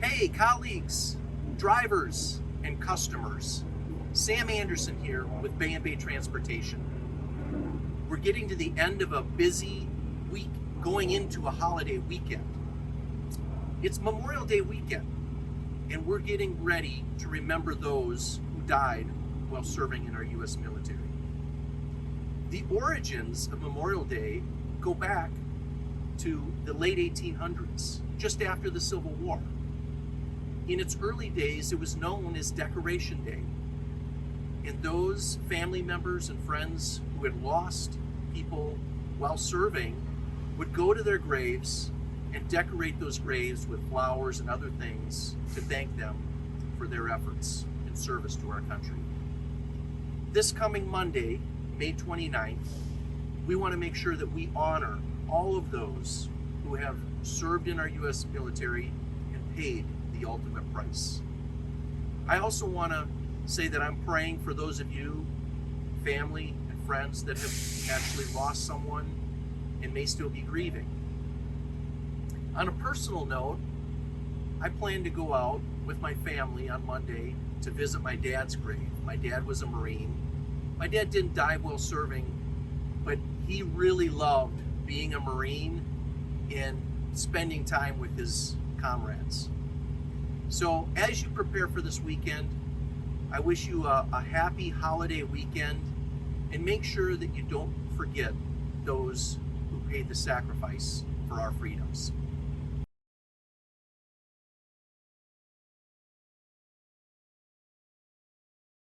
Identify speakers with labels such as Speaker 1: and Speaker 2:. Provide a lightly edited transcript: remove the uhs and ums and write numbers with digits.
Speaker 1: Hey, colleagues, drivers, and customers. Sam Anderson here with Bay and Bay Transportation. We're getting to the end of a busy week, going into a holiday weekend. It's Memorial Day weekend, and we're getting ready to remember those who died while serving in our U.S. military. The origins of Memorial Day go back to the late 1800s, just after the Civil War. In its early days, it was known as Decoration Day. And those family members and friends who had lost people while serving would go to their graves and decorate those graves with flowers and other things to thank them for their efforts in service to our country. This coming Monday, May 29th, we want to make sure that we honor all of those who have served in our U.S. military and paid the ultimate price. I also want to say that I'm praying for those of you, family and friends that have actually lost someone and may still be grieving. On a personal note, I plan to go out with my family on Monday to visit my dad's grave. My dad was a Marine. My dad didn't die while serving, but he really loved being a Marine and spending time with his comrades. So as you prepare for this weekend, I wish you a happy holiday weekend, and make sure that you don't forget those who paid the sacrifice for our freedoms.